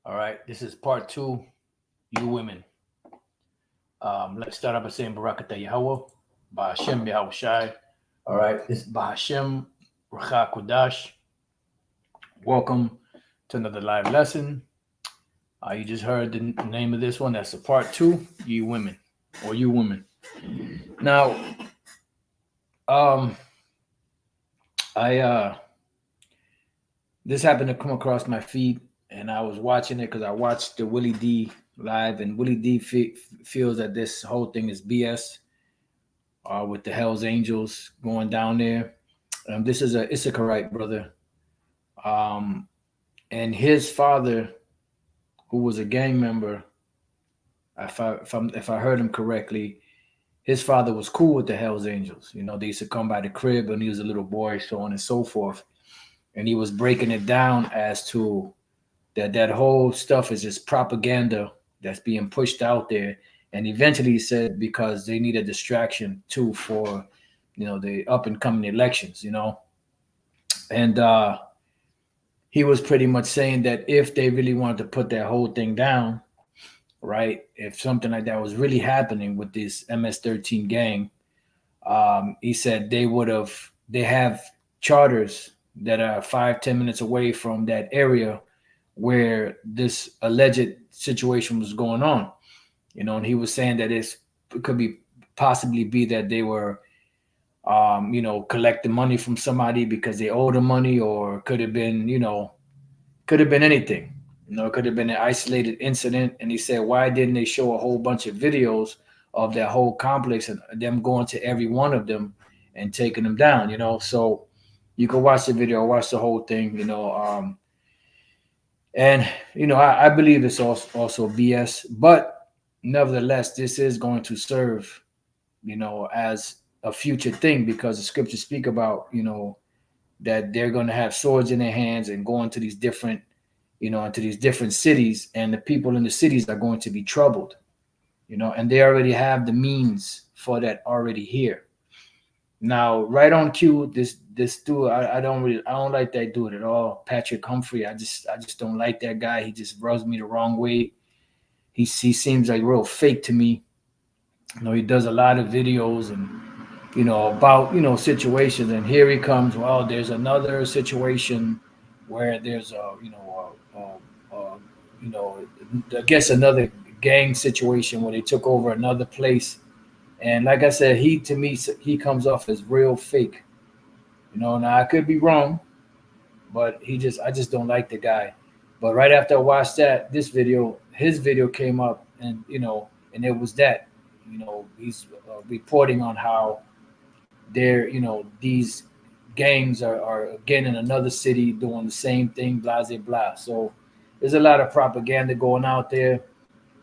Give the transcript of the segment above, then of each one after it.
All right, this is part two. You women. Let's start off by saying Barakatah Yahweh, Ba'ashem Yahweh Shai. All right, this is Ba'ashem Racha Kodash. Welcome to another live lesson. You just heard the name of this one. That's a part two. You women, or you women. Now, um, I this happened to come across my feed, and I was watching it because I watched the Willie D live, and Willie D feels that this whole thing is BS. With the Hell's Angels going down there. This is a Issacharite brother, um, and his father, who was a gang member, if I heard him correctly, his father was cool with the Hell's Angels. You know, they used to come by the crib when he was a little boy, so on and so forth. And he was breaking it down as to that whole stuff is just propaganda that's being pushed out there. And eventually he said because they need a distraction too for, the up and coming elections, And he was pretty much saying that if they really wanted to put that whole thing down, right, if something like that was really happening with this MS-13 gang, he said they have charters that are 5-10 minutes away from that area where this alleged situation was going on, and he was saying that it could be possibly be that they were, collecting money from somebody because they owed them money, or could have been, could have been anything. It could have been an isolated incident. And he said, why didn't they show a whole bunch of videos of that whole complex and them going to every one of them and taking them down? So you can watch the video, watch the whole thing, and I believe it's also BS, but nevertheless, this is going to serve, as a future thing, because the scriptures speak about, that they're going to have swords in their hands and go into these different, into these different cities, and the people in the cities are going to be troubled, and they already have the means for that already here. Now, right on cue, this dude, I don't like that dude at all. Patrick Humphrey, I just don't like that guy. He just rubs me the wrong way. He seems like real fake to me. He does a lot of videos and about situations, and here he comes. Well, there's another situation where there's you know I guess another gang situation where they took over another place. And like I said, he to me he comes off as real fake. Now I could be wrong, but I just don't like the guy. But right after I watched his video came up, and and it was that, he's reporting on how these gangs are again in another city doing the same thing, blah blah blah. So there's a lot of propaganda going out there.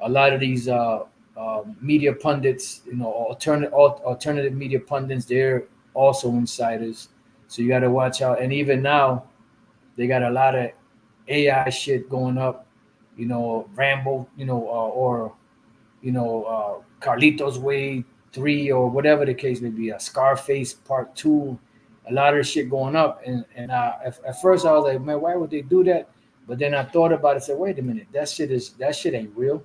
A lot of these media pundits, alternative media pundits, they're also insiders. So you got to watch out. And even now, they got a lot of AI shit going up. Rambo, or Carlitos Way 3, or whatever the case may be, a Scarface Part 2, a lot of shit going up. And at first I was like, man, why would they do that? But then I thought about it and said, wait a minute, that shit ain't real.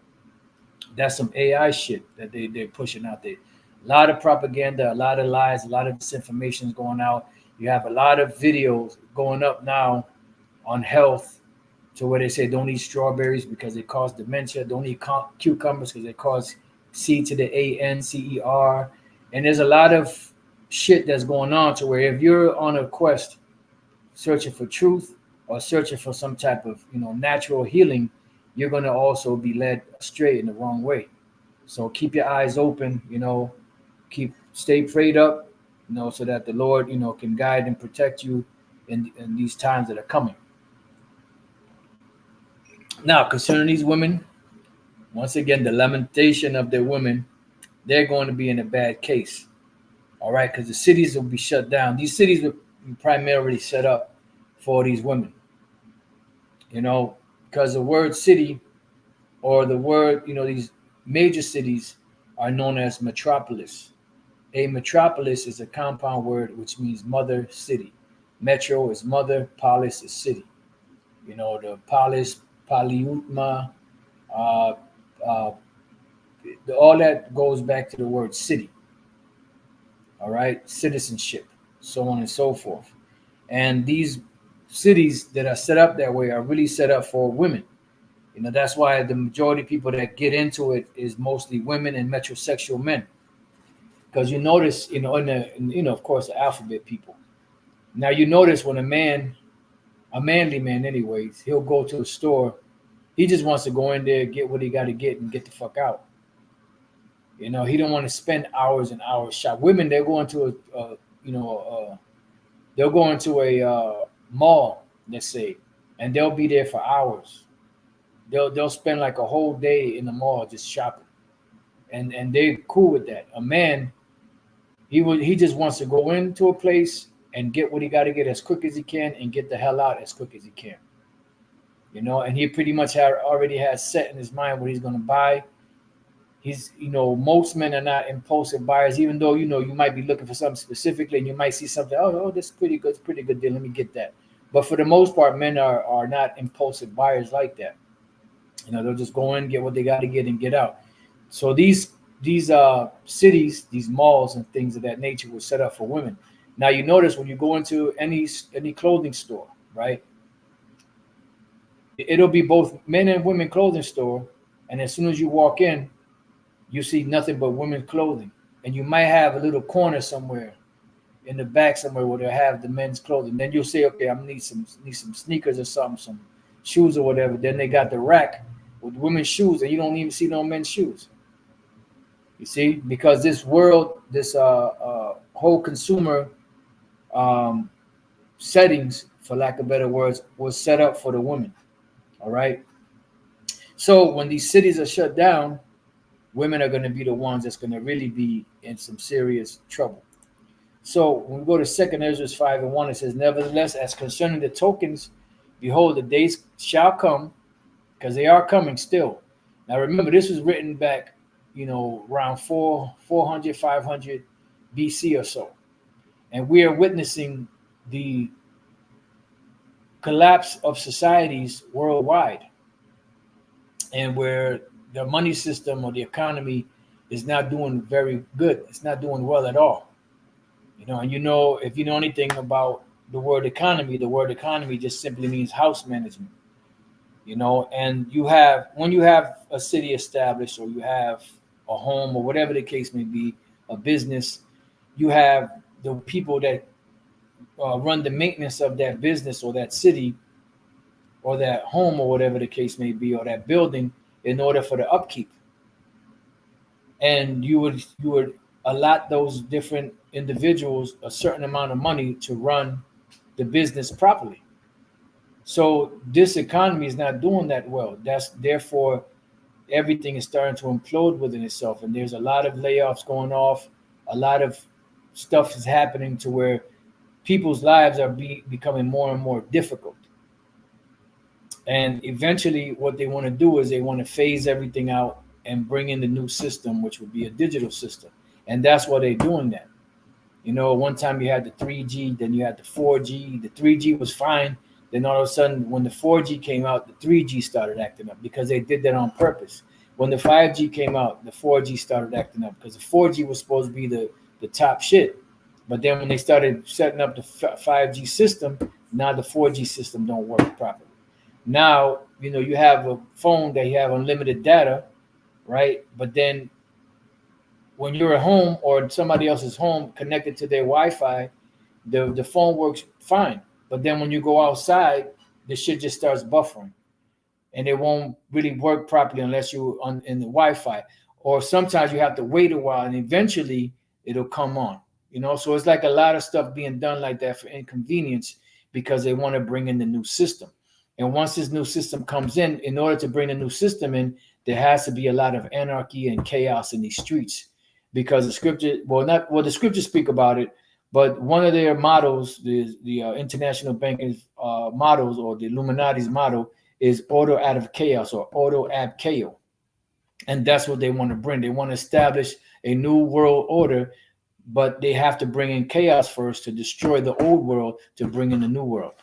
That's some AI shit that they're pushing out there. A lot of propaganda, a lot of lies, a lot of disinformation is going out. You have a lot of videos going up now on health, to where they say don't eat strawberries because they cause dementia. Don't eat cucumbers because they cause C to the ANCER. And there's a lot of shit that's going on, to where if you're on a quest searching for truth or searching for some type of natural healing, you're going to also be led astray in the wrong way. So keep your eyes open, stay prayed up, so that the Lord, can guide and protect you in these times that are coming. Now, concerning these women, once again, the lamentation of their women, they're going to be in a bad case. All right, because the cities will be shut down. These cities were primarily set up for these women, because the word city, or the word, these major cities are known as metropolis. A metropolis is a compound word which means mother city. Metro is mother, polis is city. The Polyutma, uh, uh, all that goes back to the word city. All right, citizenship, so on and so forth. And these cities that are set up that way are really set up for women. That's why the majority of people that get into it is mostly women and metrosexual men. Because you notice, of course, the alphabet people. Now you notice when a manly man, anyways, he'll go to a store. He just wants to go in there, get what he got to get, and get the fuck out. He don't want to spend hours and hours shop. Women, they're going to they'll go into a mall, let's say, and they'll be there for hours. They'll spend like a whole day in the mall just shopping, and they're cool with that. A man, he just wants to go into a place and get what he got to get as quick as he can and get the hell out as quick as he can. And he pretty much already has set in his mind what he's going to buy. Most men are not impulsive buyers, even though, you might be looking for something specifically and you might see something, oh, this is pretty good, it's a pretty good deal, let me get that. But for the most part, men are not impulsive buyers like that. They'll just go in, get what they got to get and get out. So these cities, these malls and things of that nature were set up for women. Now you notice when you go into any clothing store, right? It'll be both men and women clothing store, and as soon as you walk in, you see nothing but women's clothing, and you might have a little corner somewhere in the back somewhere where they have the men's clothing. Then you'll say, okay, I need some sneakers or something, some shoes or whatever. Then they got the rack with women's shoes, and you don't even see no men's shoes. You see, because this world, this whole consumer settings, for lack of better words, was set up for the women. All right. So when these cities are shut down, women are going to be the ones that's going to really be in some serious trouble. So when we go to 2 Ezra 5:1, it says, nevertheless, as concerning the tokens, behold, the days shall come, because they are coming still. Now remember, this was written back, around 400, 500 BC or so. And we are witnessing the collapse of societies worldwide, and where the money system or the economy is not doing very good. It's not doing well at all. And if you know anything about the word economy just simply means house management. And when you have a city established, or you have a home, or whatever the case may be, a business, you have the people that run the maintenance of that business or that city or that home or whatever the case may be, or that building, in order for the upkeep. And you would allot those different individuals a certain amount of money to run the business properly. So this economy is not doing that well. Therefore everything is starting to implode within itself, and there's a lot of layoffs going off. A lot of stuff is happening to where people's lives are becoming more and more difficult. And eventually what they want to do is they want to phase everything out and bring in the new system, which would be a digital system. And that's why they're doing that. One time you had the 3G, then you had the 4G. The 3G was fine. Then all of a sudden, when the 4G came out, the 3G started acting up, because they did that on purpose. When the 5G came out, the 4G started acting up, because the 4G was supposed to be the top shit. But then when they started setting up the 5G system, now the 4G system don't work properly. Now, you have a phone that you have unlimited data, right? But then when you're at home or somebody else's home connected to their Wi-Fi, the phone works fine. But then when you go outside, the shit just starts buffering, and it won't really work properly unless you're in the Wi-Fi. Or sometimes you have to wait a while, and eventually it'll come on. So it's like a lot of stuff being done like that for inconvenience, because they want to bring in the new system. And once this new system comes in order to bring the new system in, there has to be a lot of anarchy and chaos in these streets, because the scriptures speak about it, but one of their mottos, the international banking models, or the Illuminati's motto, is order out of chaos, or ordo ab chaos. And that's what they want to bring. They want to establish a new world order, but they have to bring in chaos first to destroy the old world to bring in the new world.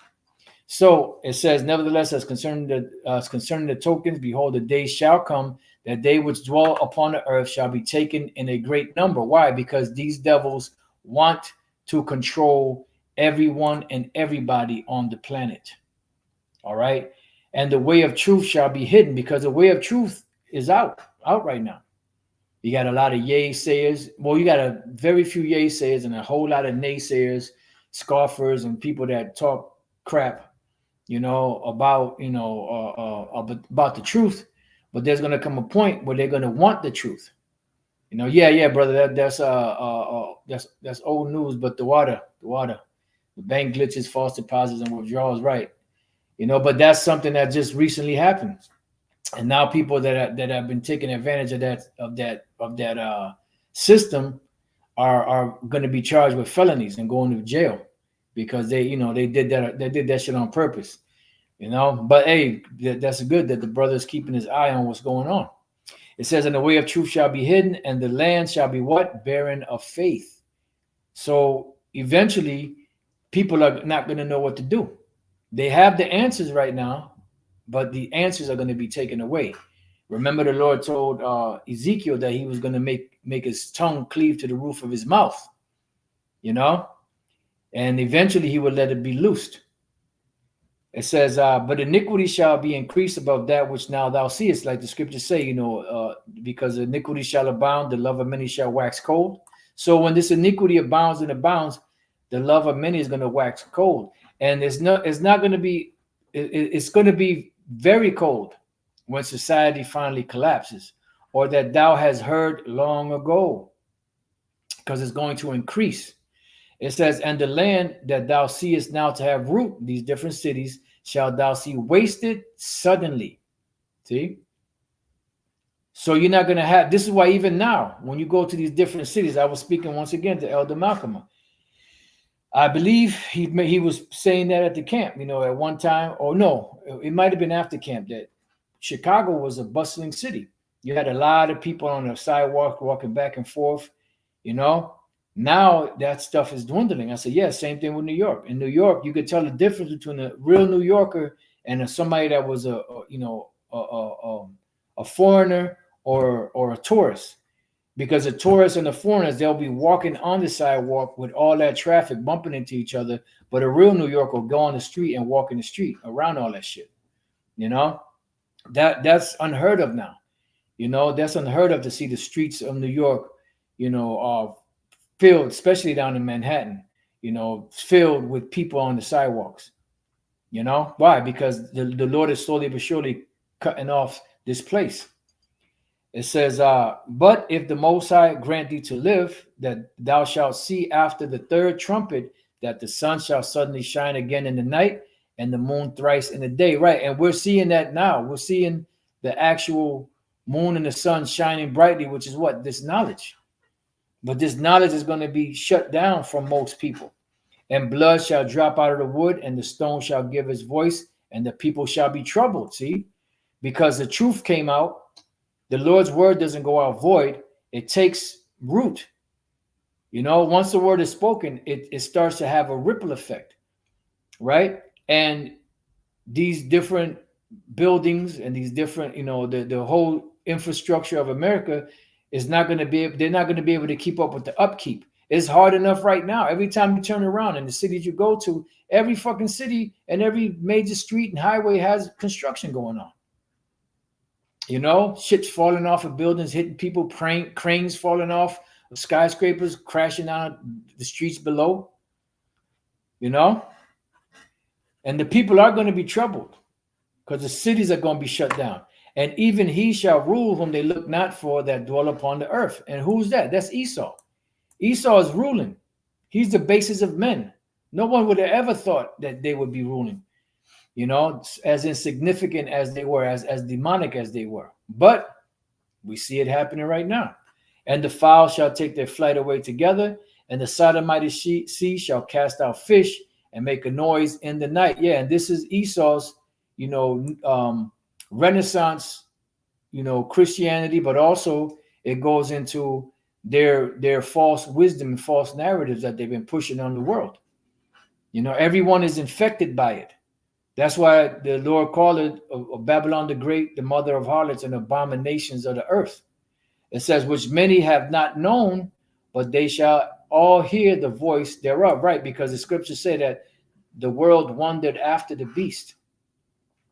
So it says, nevertheless, as concerning the tokens, behold, the day shall come that they which dwell upon the earth shall be taken in a great number. Why? Because these devils want to control everyone and everybody on the planet. All right. And the way of truth shall be hidden, because the way of truth is out right now. You got a lot of yay sayers. Well, you got a very few yay sayers and a whole lot of naysayers, scoffers, and people that talk crap, about about the truth. But there's gonna come a point where they're gonna want the truth. Yeah, brother. That's old news. But the bank glitches, false deposits, and withdrawals, right? But that's something that just recently happened, and now people that have been taking advantage of that system are going to be charged with felonies and going to jail because they did that shit on purpose. But hey, that's good that the brother is keeping his eye on what's going on. It says, and the way of truth shall be hidden, and the land shall be what? Barren of faith. So eventually people are not going to know what to do. They have the answers right now, but the answers are going to be taken away. Remember, the Lord told Ezekiel that he was going to make his tongue cleave to the roof of his mouth, and eventually he would let it be loosed. It says, but iniquity shall be increased above that which now thou seest, like the scriptures say, because iniquity shall abound, the love of many shall wax cold. So when this iniquity abounds and abounds, the love of many is going to wax cold. And it's not going to be, it's going to be very cold when society finally collapses, or that thou hast heard long ago, because it's going to increase. It says, and the land that thou seest now to have root, these different cities, shall thou see wasted suddenly. See? So you're not going to have, this is why even now, when you go to these different cities, I was speaking once again to Elder Malcolm. I believe he was saying that at the camp, at one time, or no, it might have been after camp, that Chicago was a bustling city. You had a lot of people on the sidewalk walking back and forth, Now that stuff is dwindling. I said, yeah, same thing with New York. In New York, you could tell the difference between a real New Yorker and somebody that was a foreigner or a tourist. Because the tourists and the foreigners, they'll be walking on the sidewalk with all that traffic bumping into each other. But a real New Yorker will go on the street and walk in the street around all that shit. That's unheard of now. That's unheard of to see the streets of New York, filled, especially down in Manhattan, filled with people on the sidewalks. Why? Because the Lord is slowly but surely cutting off this place. It says, but if the Most High grant thee to live, that thou shalt see after the third trumpet, that the sun shall suddenly shine again in the night, and the moon thrice in the day. Right. And we're seeing that now. We're seeing the actual moon and the sun shining brightly, which is what? This knowledge. But this knowledge is going to be shut down from most people. And blood shall drop out of the wood, and the stone shall give its voice, and the people shall be troubled. See? Because the truth came out. The Lord's word doesn't go out void. It takes root. Once the word is spoken, it starts to have a ripple effect, right? And these different buildings and these different, the whole infrastructure of America is not going to be, they're not going to be able to keep up with the upkeep. It's hard enough right now. Every time you turn around in the cities you go to, every fucking city and every major street and highway has construction going on. Shit's falling off of buildings, hitting people, cranes falling off, skyscrapers crashing down the streets below, and the people are going to be troubled because the cities are going to be shut down. And even he shall rule whom they look not for that dwell upon the earth. And who's that? That's Esau. Esau is ruling. He's the basis of men. No one would have ever thought that they would be ruling, as insignificant as they were, as demonic as they were. But we see it happening right now. And the fowl shall take their flight away together, and the Sodomite sea shall cast out fish and make a noise in the night. Yeah, and this is Esau's, Renaissance, Christianity, but also it goes into their false wisdom and false narratives that they've been pushing on the world. Everyone is infected by it. That's why the Lord called it Babylon the Great, the mother of harlots and abominations of the earth. It says, which many have not known, but they shall all hear the voice thereof. Right, because the scriptures say that the world wandered after the beast.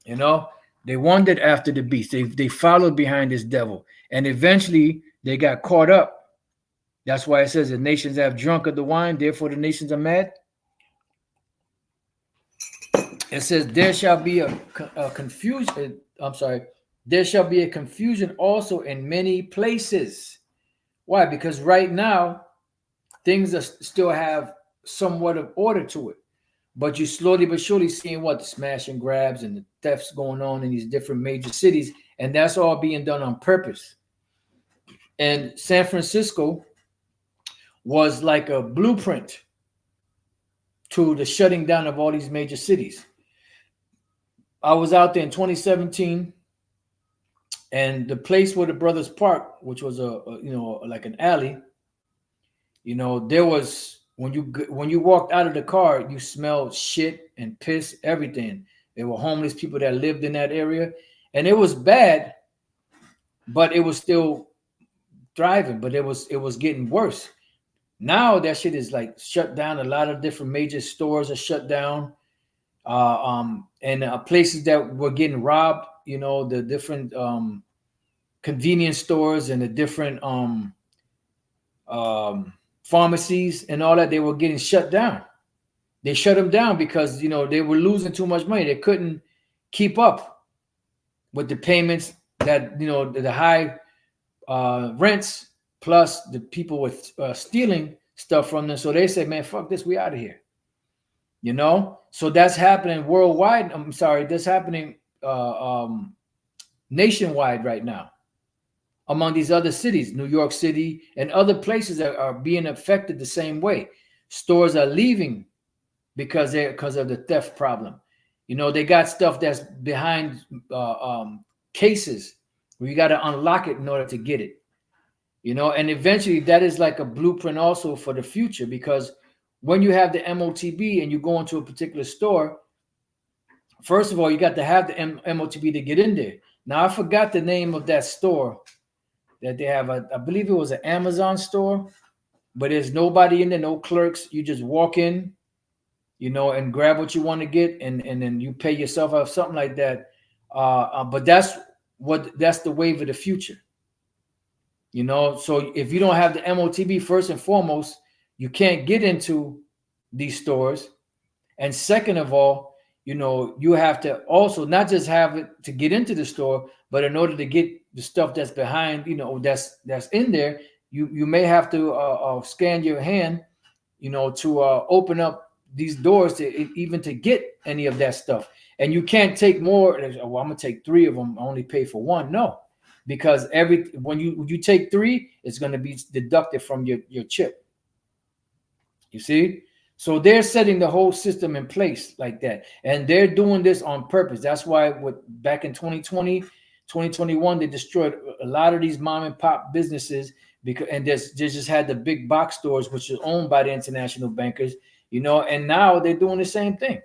You know, they wandered after the beast. They followed behind this devil, and eventually they got caught up. That's why it says the nations have drunk of the wine, therefore the nations are mad. It says there shall be a confusion. I'm sorry. There shall be a confusion also in many places. Why? Because right now things are still have somewhat of order to it, but you slowly but surely seeing what the smash and grabs and the thefts going on in these different major cities, and that's all being done on purpose. And San Francisco was like a blueprint to the shutting down of all these major cities. I was out there in 2017, and the place where the brothers parked, which was like an alley, there was when you walked out of the car, you smelled shit and piss, everything. There were homeless people that lived in that area, and it was bad, but it was still thriving. But it was getting worse. Now that shit is like shut down. A lot of different major stores are shut down, and places that were getting robbed. The different convenience stores and the different pharmacies and all that, they were getting shut down. They shut them down because they were losing too much money. They couldn't keep up with the payments that the high rents plus the people with stealing stuff from them. So they said, man, fuck this, we out of here. So that's happening worldwide. I'm sorry, that's happening nationwide right now among these other cities, New York City and other places that are being affected the same way. Stores are leaving because of the theft problem. They got stuff that's behind cases where you got to unlock it in order to get it. And eventually that is like a blueprint also for the future, because when you have the MOTB and you go into a particular store, first of all, you got to have the MOTB to get in there. Now, I forgot the name of that store that they have. I believe it was an Amazon store, but there's nobody in there, no clerks. You just walk in, and grab what you want to get, and then you pay yourself off, something like that. But that's the wave of the future. So if you don't have the MOTB, first and foremost, you can't get into these stores. And second of all, you have to also not just have it to get into the store, but in order to get the stuff that's behind, that's in there, you may have to scan your hand, to open up these doors even to get any of that stuff. And you can't take more. Well, I'm gonna take 3 of them. I only pay for 1. No, because when you take 3, it's going to be deducted from your chip. You see? So they're setting the whole system in place like that. And they're doing this on purpose. That's why back in 2020, 2021, they destroyed a lot of these mom and pop businesses, and they just had the big box stores, which are owned by the international bankers, and now they're doing the same thing,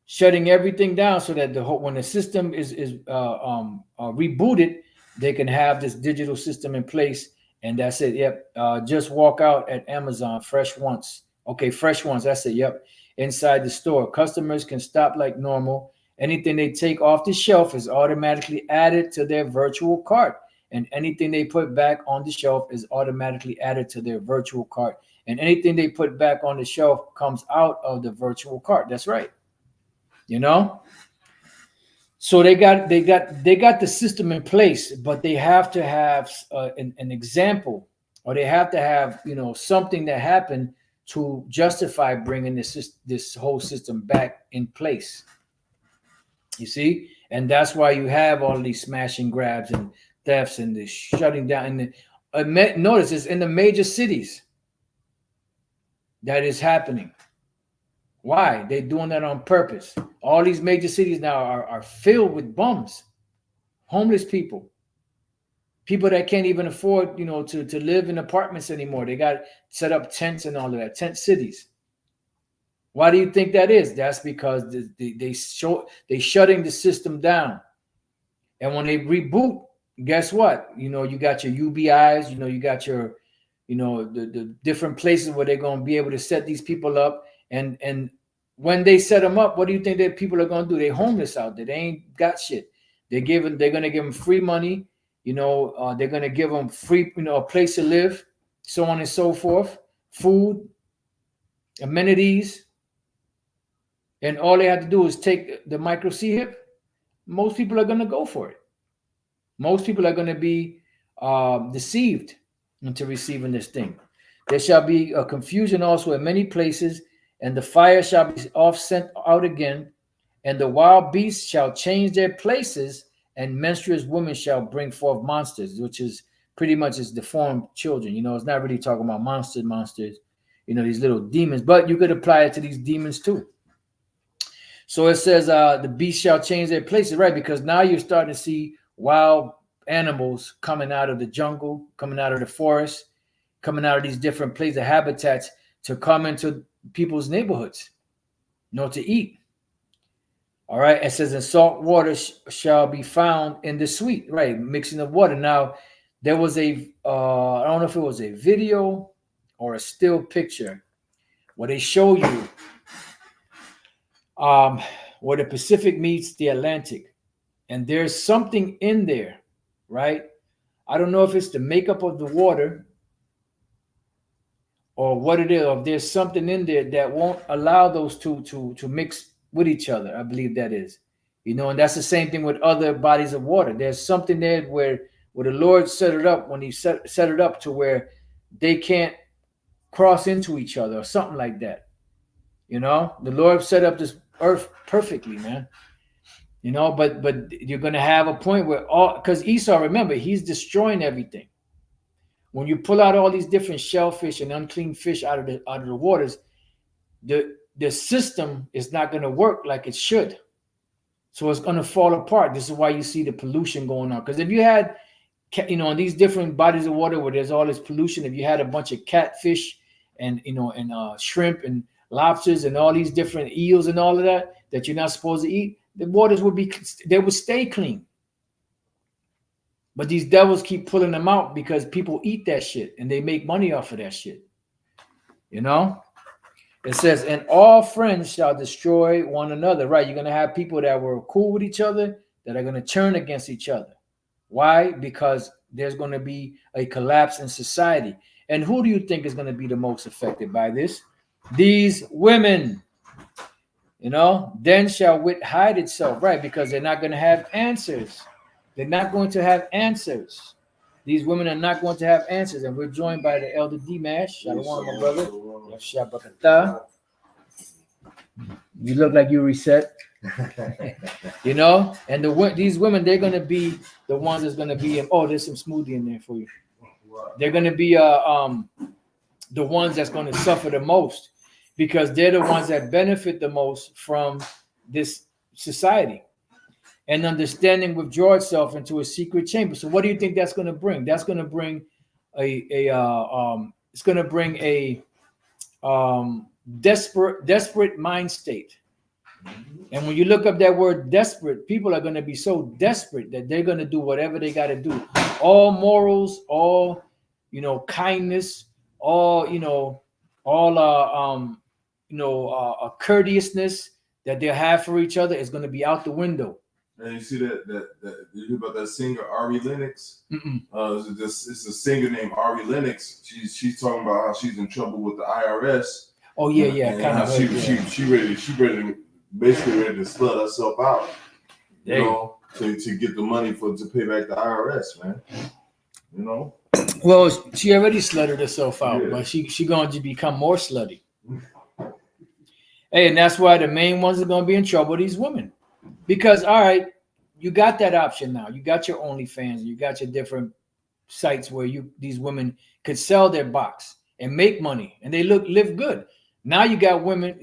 shutting everything down so that when the system is rebooted, they can have this digital system in place. And that's it. Yep. Just walk out at Amazon, fresh once. Okay, fresh once. That's it. Yep. Inside the store, customers can stop like normal. Anything they take off the shelf is automatically added to their virtual cart. And anything they put back on the shelf is automatically added to their virtual cart. And anything they put back on the shelf comes out of the virtual cart. That's right. So they got the system in place, but they have to have an example, or they have to have something that happened to justify bringing this whole system back in place. You see, and that's why you have all of these smash and grabs and thefts and the shutting down. And notice it's in the major cities that is happening. Why? They're doing that on purpose. All these major cities now are filled with bums, homeless people that can't even afford, to live in apartments anymore. They got set up tents and all of that, tent cities. Why do you think that is? That's because they shutting the system down. And when they reboot, guess what? You know, you got your UBIs, you know, you got your, you know, the different places where they're going to be able to set these people up. And when they set them up, what do you think that people are going to do? They're homeless out there. They ain't got shit. They're going to give them free money. You know, they're going to give them free, you know, a place to live, so on and so forth, food, amenities. And all they have to do is take the micro C-hip. Most people are going to go for it. Most people are going to be deceived into receiving this thing. There shall be a confusion also in many places, and the fire shall be oft sent out again, and the wild beasts shall change their places, and menstruous women shall bring forth monsters, which is pretty much is deformed children. You know, it's not really talking about monsters, you know, these little demons, but you could apply it to these demons too. So it says the beasts shall change their places, right? Because now you're starting to see wild animals coming out of the jungle, coming out of the forest, coming out of these different places, habitats, to come into people's neighborhoods, you know, to eat. All right. It says, and salt water shall be found in the sweet, right? Mixing of water. Now, there was I don't know if it was a video or a still picture where they show you where the Pacific meets the Atlantic. And there's something in there, right? I don't know if it's the makeup of the water or what it is, or if there's something in there that won't allow those two to mix with each other. I believe that is. You know, and that's the same thing with other bodies of water. There's something there where the Lord set it up, when he set it up to where they can't cross into each other or something like that. You know, the Lord set up this earth perfectly, man. You know, but you're going to have a point where because Esau, remember, he's destroying everything. When you pull out all these different shellfish and unclean fish out of the waters, the system is not going to work like it should. So it's going to fall apart. This is why you see the pollution going on. Because if you had, you know, in these different bodies of water where there's all this pollution, if you had a bunch of catfish and, you know, and shrimp and lobsters and all these different eels and all of that you're not supposed to eat, the waters would stay clean. But these devils keep pulling them out because people eat that shit and they make money off of that shit. You know? It says, and all friends shall destroy one another, right? You're going to have people that were cool with each other that are going to turn against each other. Why? Because there's going to be a collapse in society. And who do you think is going to be the most affected by this? These women. You know, then shall wit hide itself, right? Because they're not going to have answers. They're not going to have answers. These women are not going to have answers. And we're joined by the Elder D-Mash. Shalom, my brother. You look like you reset. You know, and these women, they're going to be the ones that's going to be, there's some smoothie in there for you. They're going to be the ones that's going to suffer the most, because they're the ones that benefit the most from this society. And understanding withdraw itself into a secret chamber. So what do you think that's going to bring? That's going to bring it's going to bring a desperate mind state. And when you look up that word desperate, people are going to be so desperate that they're going to do whatever they got to do. All morals, all, you know, kindness, all, you know, all courteousness that they have for each other is going to be out the window. And you see that you hear about that singer Ari Lennox? It's a singer named Ari Lennox. She's talking about how she's in trouble with the IRS. Oh yeah, and how she ready to slut herself out, you know, to get the money to pay back the IRS, man. You know. Well, she already slutted herself out, but she going to become more slutty. Hey, and that's why the main ones are going to be in trouble, these women. Because, all right, you got that option now. You got your OnlyFans. You got your different sites where these women could sell their box and make money, and they live good. Now you got women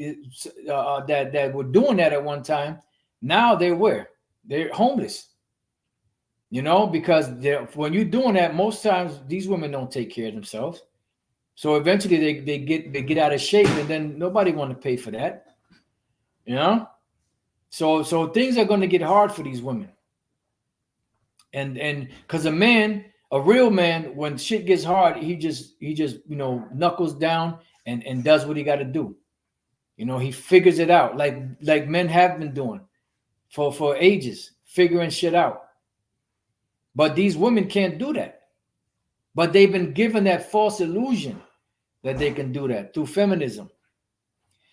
that were doing that at one time. Now they're where? They're homeless. You know, because when you're doing that, most times these women don't take care of themselves. So eventually they get out of shape, and then nobody want to pay for that. You know, so things are going to get hard for these women. And because a real man, when shit gets hard, he just knuckles down and does what he got to do. He figures it out like men have been doing for ages, figuring shit out. But these women can't do that. But they've been given that false illusion that they can do that through feminism.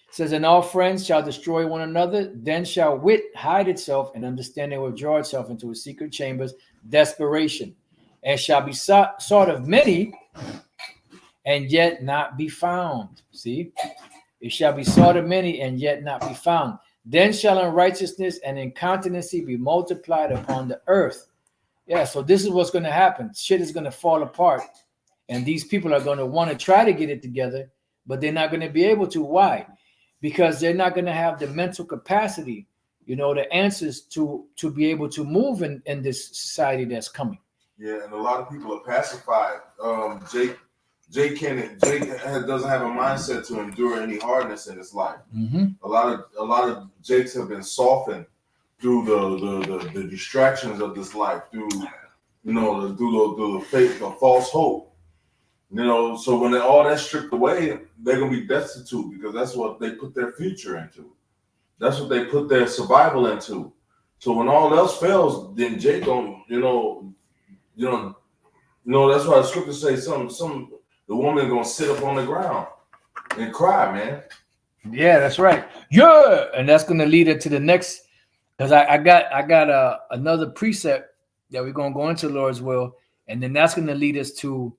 It says, and all friends shall destroy one another, then shall wit hide itself, and understanding will draw itself into a secret chambers, desperation, and shall be sought of many, and yet not be found. See? It shall be sought of many, and yet not be found. Then shall unrighteousness and incontinency be multiplied upon the earth. Yeah, so this is what's going to happen. Shit is going to fall apart. And these people are going to want to try to get it together, but they're not going to be able to. Why? Because they're not going to have the mental capacity, the answers to be able to move in this society that's coming. Yeah, and a lot of people are pacified. Jake doesn't have a mindset to endure any hardness in his life. Mm-hmm. A lot of Jakes have been softened through the distractions of this life, through the faith, the false hope. So when all that's stripped away, they're gonna be destitute because that's what they put their future into. That's what they put their survival into. So when all else fails, then Jake don't, that's why the scripture says the woman gonna sit up on the ground and cry, man. Yeah, that's right. Yeah, and that's gonna lead it to the next, because I got another precept that we're gonna go into, Lord's will, and then that's gonna lead us to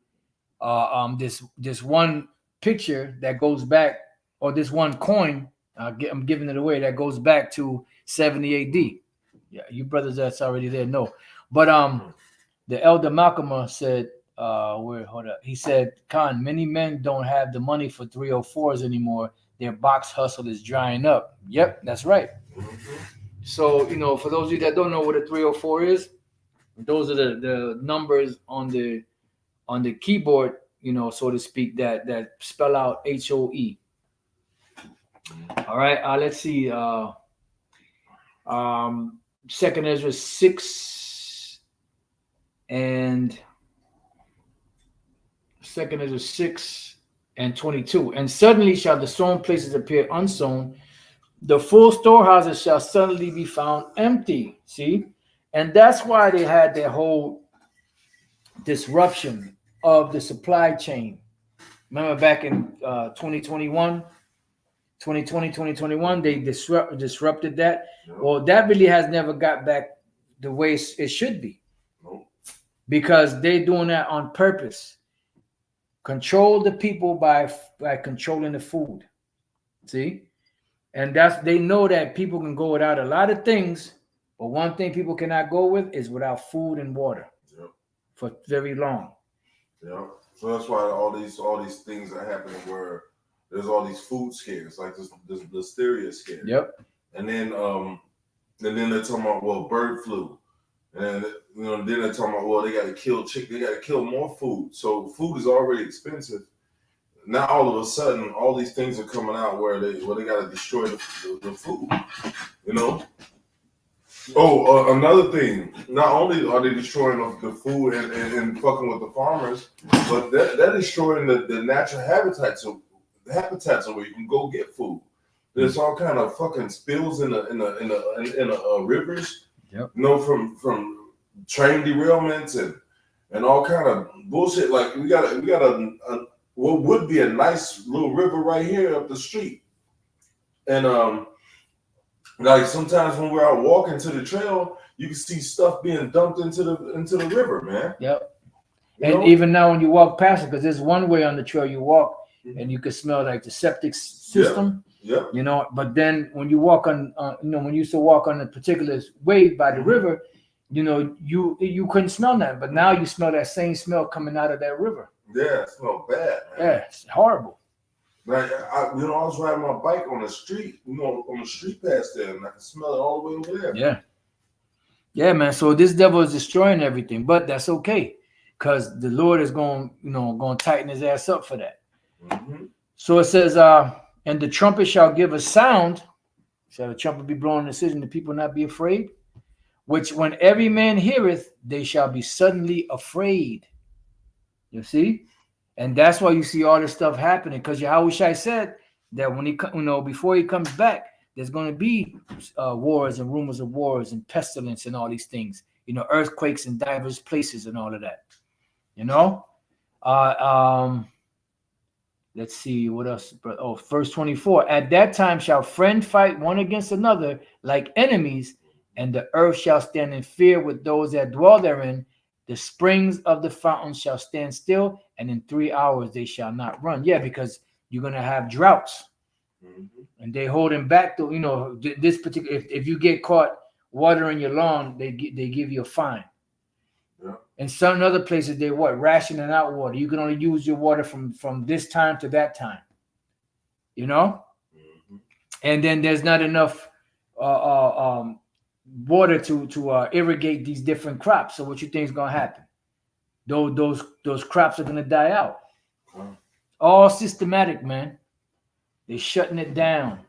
this one picture that goes back, or this one coin. I'm giving it away, that goes back to 70 AD. Yeah, you brothers that's already there know. But the elder Malcolm said, he said, Khan, many men don't have the money for 304s anymore. Their box hustle is drying up. Yep, that's right. So, for those of you that don't know what a 304 is, those are the numbers on the keyboard, so to speak, that spell out HOE. All right, let's see. Second Ezra 6 and 22. And suddenly shall the sown places appear unsown. The full storehouses shall suddenly be found empty. See? And that's why they had their whole disruption of the supply chain. Remember back in 2021, they disrupted that. Nope. Well, that really has never got back the way it should be. Nope. Because they're doing that on purpose. Control the people by controlling the food. See? And they know that people can go without a lot of things, but one thing people cannot go with is without food and water. Yep. For very long. Yeah. So that's why all these things are happening where there's all these food scares, like this listeria scare. Yep. And then they're talking about bird flu. And then they're talking about they gotta kill they gotta kill more food. So food is already expensive. Now all of a sudden all these things are coming out where they gotta destroy the food. Oh, another thing. Not only are they destroying the food and fucking with the farmers, but they're destroying the natural habitats of where you can go get food. There's all kind of fucking spills in the rivers. Yep. From train derailments and all kind of bullshit. Like we got a what would be a nice little river right here up the street, and like sometimes when we're out walking to the trail, you can see stuff being dumped into the river, man. Yep. Even now when you walk past it, because there's one way on the trail you walk, and you can smell like the septic system. Yeah. But then when you walk on, when you used to walk on a particular way by the river, you couldn't smell that. But now you smell that same smell coming out of that river. Yeah, it smells bad, man. Yeah, it's horrible. Like I was riding my bike on the street, on the street past there, and I can smell it all the way over there. Yeah. Yeah, man. So this devil is destroying everything, but that's okay, because the Lord is going to tighten his ass up for that. Mm-hmm. So it says, and the trumpet shall give a sound. Shall the trumpet be blown in the city, and the people not be afraid? Which when every man heareth, they shall be suddenly afraid. You see? And that's why you see all this stuff happening. Because Yahushua said that when he, before he comes back, there's going to be wars and rumors of wars and pestilence and all these things. Earthquakes in diverse places and all of that. Let's see what else. Oh, verse 24. At that time shall friend fight one against another like enemies, and the earth shall stand in fear with those that dwell therein. The springs of the fountain shall stand still, and in 3 hours they shall not run. Yeah, because you're going to have droughts. And they holding back this particular. If you get caught watering your lawn, they give you a fine. Yeah. In some other places, they rationing out water. You can only use your water from this time to that time. And then there's not enough water to irrigate these different crops. So what you think is gonna happen? Those crops are gonna die out. All systematic, man. They're shutting it down.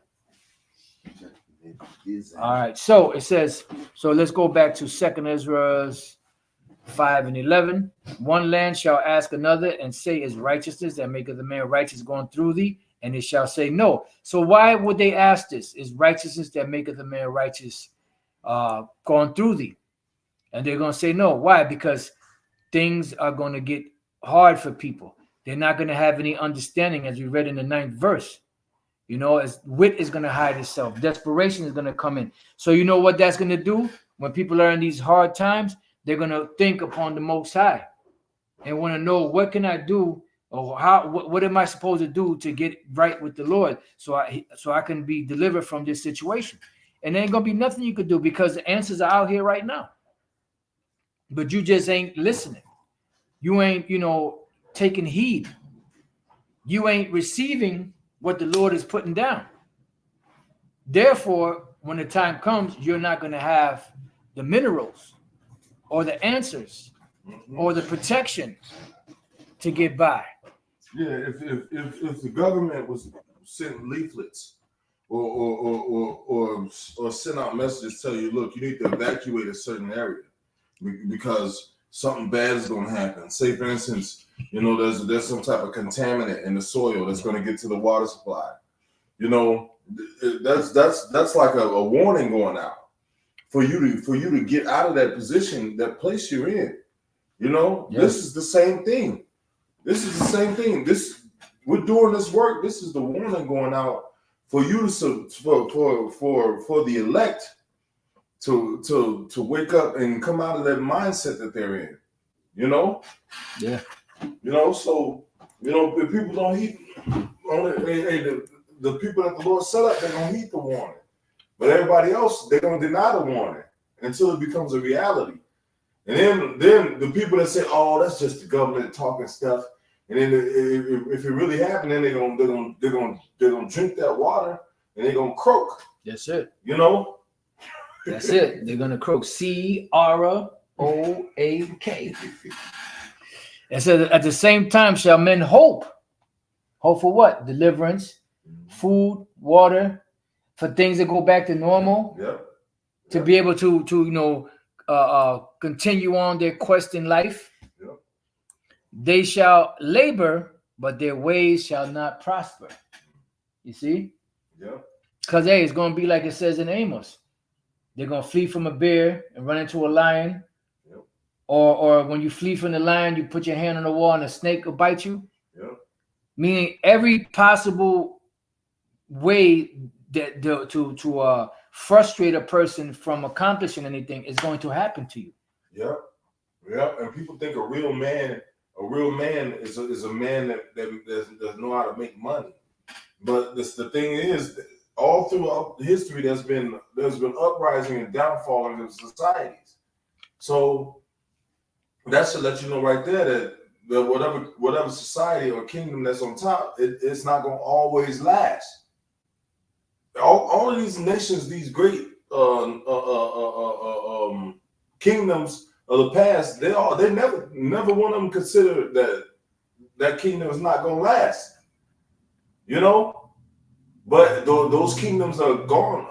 All right. So it says. So let's go back to 2 Ezra 5 and 11. One land shall ask another and say, is righteousness that maketh the man righteous going through thee? And it shall say, no. So why would they ask this? Is righteousness that maketh the man righteous going through thee? And they're going to say no. Why? Because things are going to get hard for people. They're not going to have any understanding, as we read in the 9th verse. As wit is going to hide itself. Desperation is going to come in. So you know what that's going to do? When people are in these hard times, they're going to think upon the Most High and want to know, what can I do, or what am I supposed to do to get right with the Lord so I can be delivered from this situation? And there ain't going to be nothing you could do, because the answers are out here right now. But you just ain't listening. You ain't, taking heed. You ain't receiving what the Lord is putting down. Therefore, when the time comes, you're not going to have the minerals or the answers or the protection to get by. Yeah, if the government was sending leaflets or send out messages tell you, look, you need to evacuate a certain area because something bad is going to happen. Say, for instance, there's some type of contaminant in the soil that's going to get to the water supply. That's like a warning going out for you to get out of that position, that place you're in. This is the same thing. We're doing this work. This is the warning going out for you for the elect to wake up and come out of that mindset that they're in. Yeah. So if people don't heed the people that the Lord set up, they're gonna heed the warning. But everybody else, they're gonna deny the warning until it becomes a reality. And then the people that say, "Oh, that's just the government talking stuff," and then if it really happened, then they're gonna drink that water and they're gonna croak. That's it. That's it. They're gonna croak. CROAK. It says, at the same time shall men hope. Hope for what? Deliverance, food, water, for things to go back to normal. Yep. To be able to continue on their quest in life. Yep. They shall labor, but their ways shall not prosper. You see? Yeah. Because it's going to be like it says in Amos. They're going to flee from a bear and run into a lion. Yep. Or when you flee from the lion, you put your hand on the wall and a snake will bite you. Yep. Meaning every possible way that to frustrate a person from accomplishing anything is going to happen to you. Yep. Yep. And people think a real man is a man that know how to make money. But the thing is, all throughout history, there's been uprising and downfall in societies. So that should let you know right there that whatever society or kingdom that's on top, it's not going to always last. All of these nations, these great kingdoms of the past, they never one of them considered that kingdom is not going to last. But those kingdoms are gone.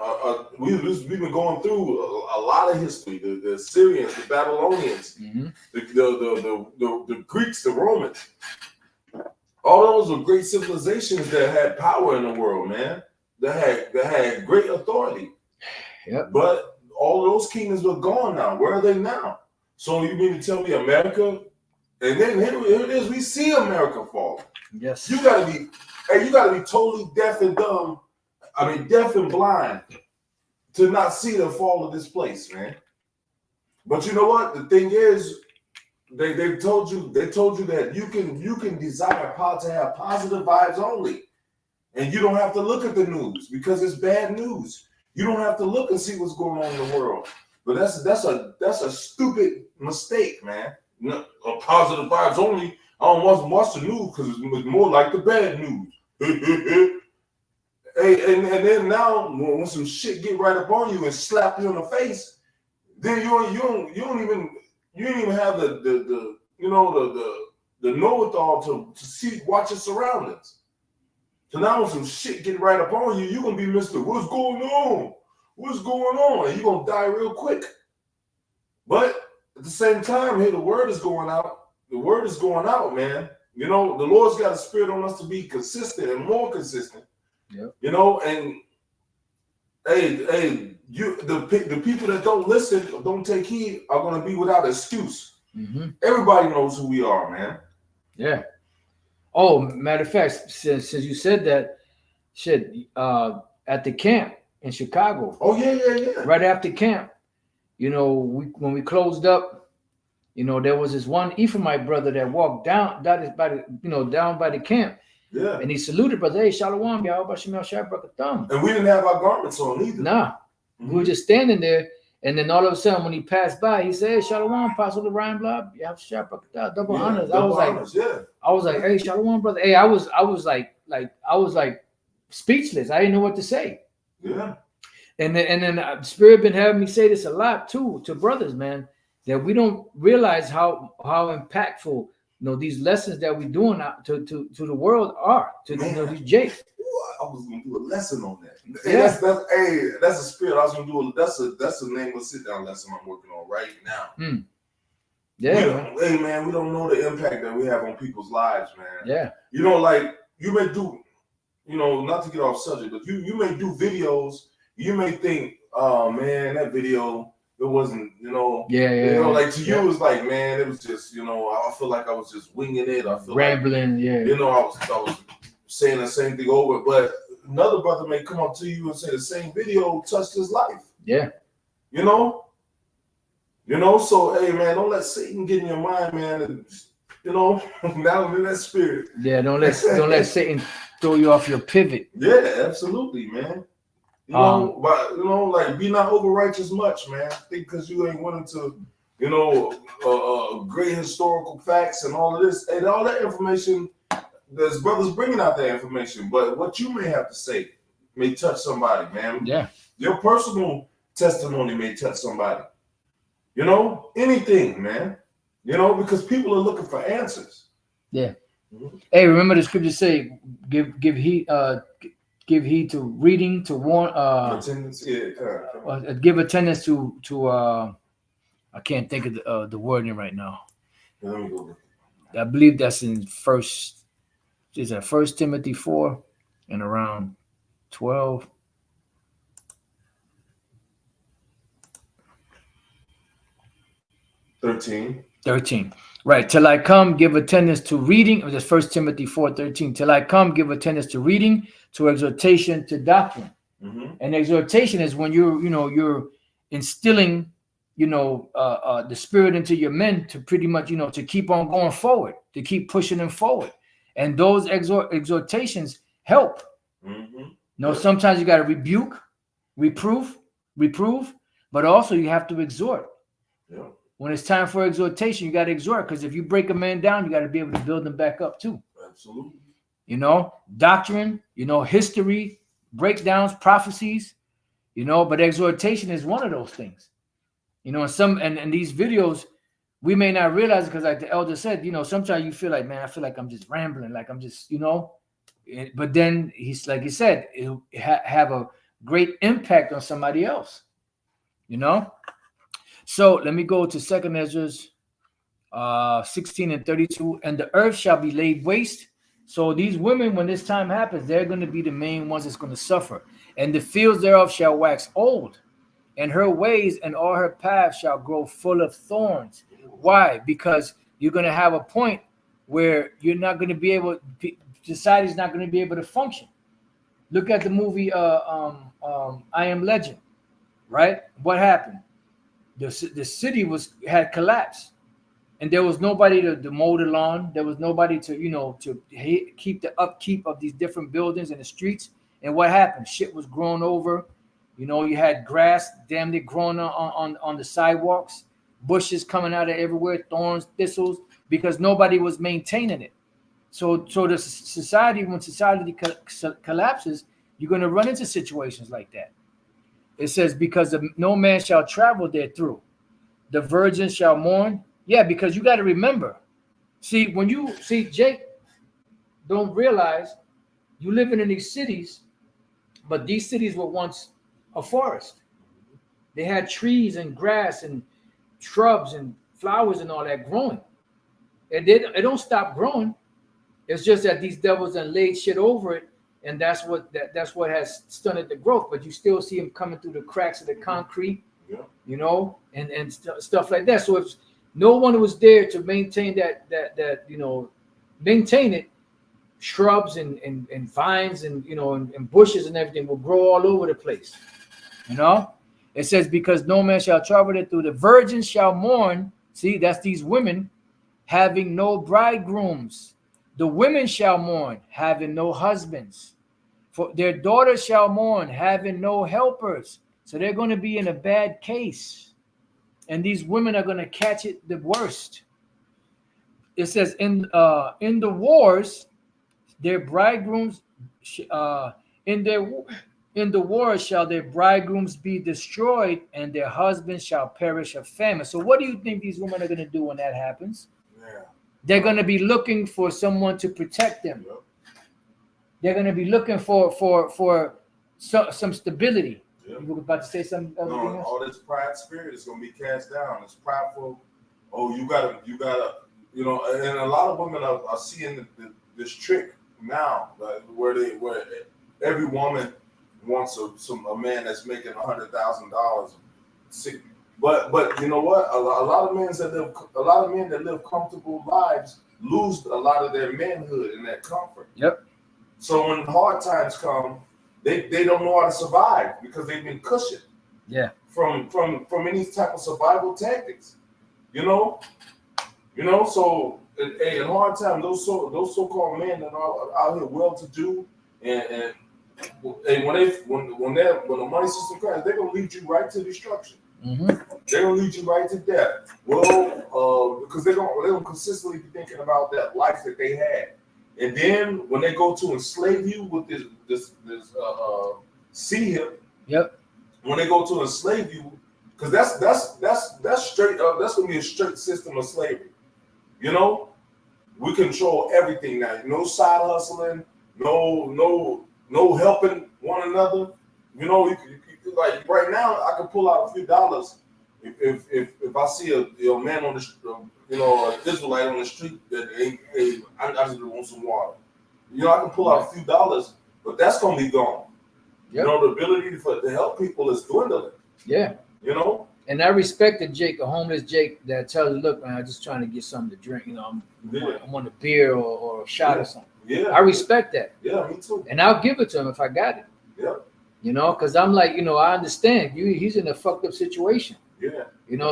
We've been going through a lot of history. The Assyrians, the Babylonians, the Greeks, the Romans. All those were great civilizations that had power in the world, man. That had great authority. Yep. But all those kingdoms are gone now. Where are they now? So you mean to tell me America? And then here it is. We see America fall. Yes. You gotta be totally deaf and dumb. I mean, deaf and blind to not see the fall of this place, man. But you know what? The thing is, they told you that you can desire to have positive vibes only, and you don't have to look at the news because it's bad news. You don't have to look and see what's going on in the world. But that's a stupid mistake, man. Positive vibes only. I don't want to watch the news because it's more like the bad news. Hey, and then now when some shit get right up on you and slap you in the face, then you don't even have the know-it-all to watch your surroundings. So now when some shit get right up on you, you're gonna be Mr. What's going on? What's going on? And you're gonna die real quick. But at the same time, here the word is going out. The word is going out, man. You know, the Lord's got a spirit on us to be consistent and more consistent. Yep. You know, and the people that don't listen, don't take heed, are going to be without excuse. Mm-hmm. Everybody knows who we are, man. Yeah. Oh, matter of fact, since you said that, shit, at the camp in Chicago. Oh yeah. Right after camp, you know, when we closed up, you know, there was this one Ephraimite brother that walked down by the camp. Yeah. And he saluted, brother. Hey, Shalom, y'all. And we didn't have our garments on either. Nah. Mm-hmm. We were just standing there. And then all of a sudden, when he passed by, he said, hey, Shalom, Apostle Ryan Blob. Double honors. I was like, hey, Shalom, brother. Hey, I was like speechless. I didn't know what to say. Yeah. And then Spirit been having me say this a lot too to brothers, man, that we don't realize how impactful, you know, these lessons that we're doing to the world are to these Jakes. I was gonna do a lesson on that. Hey, that's a spirit. I was gonna do that's the name of a sit down lesson I'm working on right now. Yeah. We don't know the impact that we have on people's lives, man. Yeah. You know, like you may do, you know, not to get off subject, but you may do videos. You may think, oh man, that video, it wasn't, you know. Yeah. You know, like to you, it's like, man, it was just, you know, I feel like I was just winging it. I feel rambling, like, you know, I was saying the same thing over, but another brother may come up to you and say the same video touched his life. Yeah. You know, so hey man, don't let Satan get in your mind, man. And, you know, now in that spirit. Yeah, don't let Satan throw you off your pivot. Yeah, absolutely, man. You know, but you know, like be not over righteous much, man. I think because you ain't willing to, you know, great historical facts and all of this and all that information. There's brothers bringing out that information, but what you may have to say may touch somebody, man. Yeah. Your personal testimony may touch somebody. You know, anything, man. You know, because people are looking for answers. Yeah. Mm-hmm. Hey, remember the scripture say, give heed to reading, to warn. Attendance. Give attendance to. I can't think of the wording right now. Let me go. I believe that's in First Timothy 4 and around 12. Thirteen. Right. Till I come, give attendance to reading. That's 1 Timothy 4:13. Till I come, give attendance to reading, to exhortation, to doctrine. Mm-hmm. And exhortation is when you're instilling, the spirit into your men to pretty much, to keep on going forward, to keep pushing them forward. And those exhortations help. Mm-hmm. Sometimes you got to rebuke, reprove, but also you have to exhort. Yeah. When it's time for exhortation, you got to exhort, because if you break a man down, you got to be able to build them back up too. Absolutely. Doctrine, history, breakdowns, prophecies, but exhortation is one of those things. And these videos, we may not realize it because, like the elder said, sometimes you feel like, man, I feel like I'm just rambling, like I'm just, But then he's like he said, it'll have a great impact on somebody else. You know. So let me go to Second Ezra's 16 and 32. And the earth shall be laid waste. So these women, when this time happens, they're going to be the main ones that's going to suffer. And the fields thereof shall wax old, and her ways and all her paths shall grow full of thorns. Why? Because you're going to have a point where you're not going to be able, society's not going to be able to function. Look at the movie I Am Legend, right? What happened? The city had collapsed, and there was nobody to mow the lawn. There was nobody to keep the upkeep of these different buildings and the streets. And what happened? Shit was grown over. You had grass damn near growing on the sidewalks, bushes coming out of everywhere, thorns, thistles, because nobody was maintaining it. So the society, when society collapses, you're going to run into situations like that. It says, because no man shall travel there through. The virgins shall mourn. Yeah, because you got to remember. See, when you see Jake, don't realize you living in these cities, but these cities were once a forest. They had trees and grass and shrubs and flowers and all that growing. And it don't stop growing. It's just that these devils done laid shit over it, and that's what has stunted the growth. But you still see them coming through the cracks of the concrete, and stuff like that. So if no one was there to maintain that maintain it, shrubs and vines and bushes and everything will grow all over the place. It says, because no man shall travel it through. The virgins shall mourn. See, that's these women having no bridegrooms. The women shall mourn, having no husbands. For their daughters shall mourn, having no helpers. So they're going to be in a bad case. And these women are going to catch it the worst. It says, in the wars, their bridegrooms, in the wars shall their bridegrooms be destroyed, and their husbands shall perish of famine. So what do you think these women are going to do when that happens? Yeah. They're going to be looking for someone to protect them. Yep. They're going to be looking for some stability. Yep. You were about to say something? No, all this pride spirit is going to be cast down. It's prideful. Oh, you gotta, and a lot of women are seeing this trick now, where every woman wants a man that's making $100,000. But you know what? A lot of men that live comfortable lives lose a lot of their manhood and that comfort. Yep. So when hard times come, they don't know how to survive because they've been cushioned. Yeah. From any type of survival tactics. So in hard times, those so-called men that are out here well-to-do and when the money system crashes, they're gonna lead you right to destruction. Mm-hmm. They're gonna lead you right to death. Well, because they're gonna consistently be thinking about that life that they had, and then when they go to enslave you with this sea hip. Yep. When they go to enslave you, because that's straight up. That's gonna be a straight system of slavery. We control everything now. No side hustling. No helping one another. Like right now, I can pull out a few dollars if I see a man on the an Israelite on the street that I just want some water. I can pull out a few dollars, but that's gonna be gone. Yep. The ability to help people is dwindling. Yeah. And I respected Jake, a homeless Jake that tells you, look, man, I'm just trying to get something to drink. I want a beer or a shot or something. Yeah. I respect that. Yeah, me too. And I'll give it to him if I got it. Yeah. Because I'm like, I understand. He's in a fucked up situation. Yeah.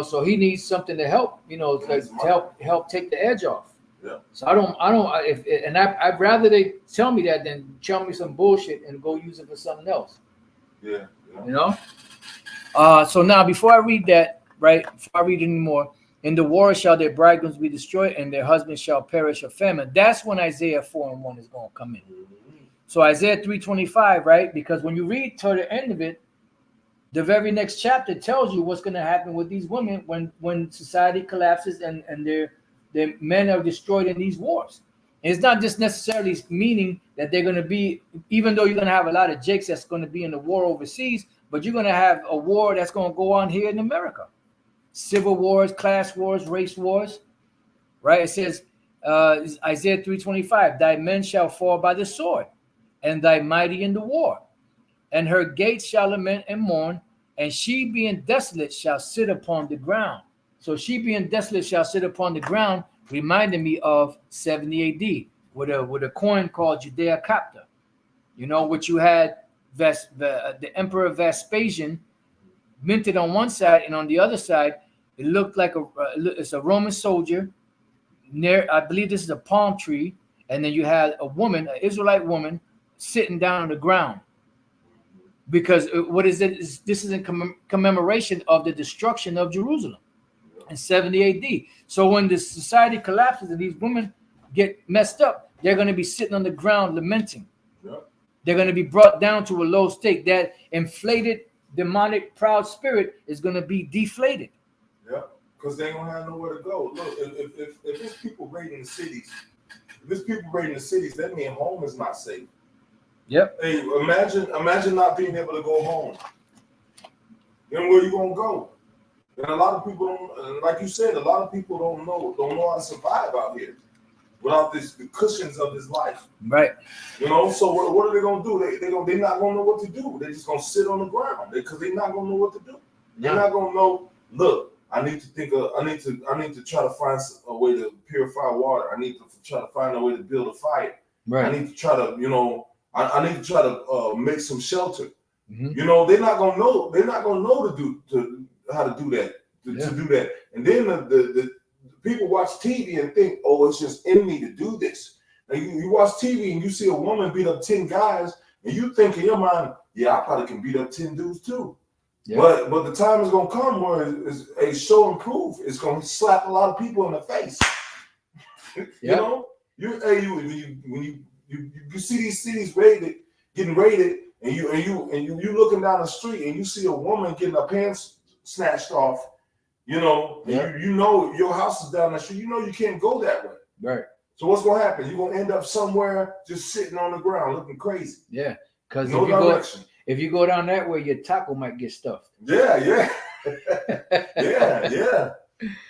So he needs something to help, to help take the edge off. Yeah. So I'd rather they tell me that than tell me some bullshit and go use it for something else. Yeah. So now before I read that, right? Before I read anymore, in the war shall their bridegrooms be destroyed, and their husbands shall perish of famine. That's when Isaiah 4:1 is going to come in. Mm-hmm. So Isaiah 3:25, right? Because when you read to the end of it, the very next chapter tells you what's going to happen with these women when society collapses and their men are destroyed in these wars. It's not just necessarily meaning that they're going to be, even though you're going to have a lot of Jakes that's going to be in the war overseas, but you're going to have a war that's going to go on here in America. Civil wars, class wars, race wars, right? It says, Isaiah 3:25, thy men shall fall by the sword, and thy mighty in the war. And her gates shall lament and mourn, and she being desolate shall sit upon the ground. So she being desolate shall sit upon the ground, reminding me of 70 AD with a coin called Judea Capta. You know, which you had the Emperor Vespasian minted on one side, and on the other side, it looked like it's a Roman soldier near, I believe this is a palm tree, and then you had a woman, an Israelite woman, sitting down on the ground. Because what is it? This is in commemoration of the destruction of Jerusalem in 70 AD. So when the society collapses and these women get messed up, they're going to be sitting on the ground lamenting. Yep. They're going to be brought down to a low state. That inflated, demonic, proud spirit is going to be deflated. Yeah, because they don't have nowhere to go. Look, if there's people raiding the cities, that means home is not safe. Yep. Hey, imagine not being able to go home. Then where you gonna go? And a lot of people don't, like you said, a lot of people don't know how to survive out here without the cushions of this life. Right. You know, so what are they gonna do? They're not gonna know what to do. They're just gonna sit on the ground because they're not gonna know what to do. They're not gonna know. Look, I need to try to find a way to purify water. I need to try to find a way to build a fire. Right. I need to try to, I need to try to make some shelter. Mm-hmm. You know, they're not gonna know. They're not gonna know how to do that. To do that. And then the people watch TV and think, oh, it's just in me to do this. Now you watch TV and you see a woman beat up 10 guys, and you think in your mind, yeah, I probably can beat up 10 dudes too. Yeah. But the time is gonna come where it's a show and proof. It's gonna slap a lot of people in the face. You know, when you see these cities getting raided, and you looking down the street and you see a woman getting her pants snatched off, you know your house is down the street. You know you can't go that way. Right. So what's gonna happen? You're gonna end up somewhere just sitting on the ground looking crazy. Yeah, because if you go down that way, your taco might get stuffed. Yeah. yeah.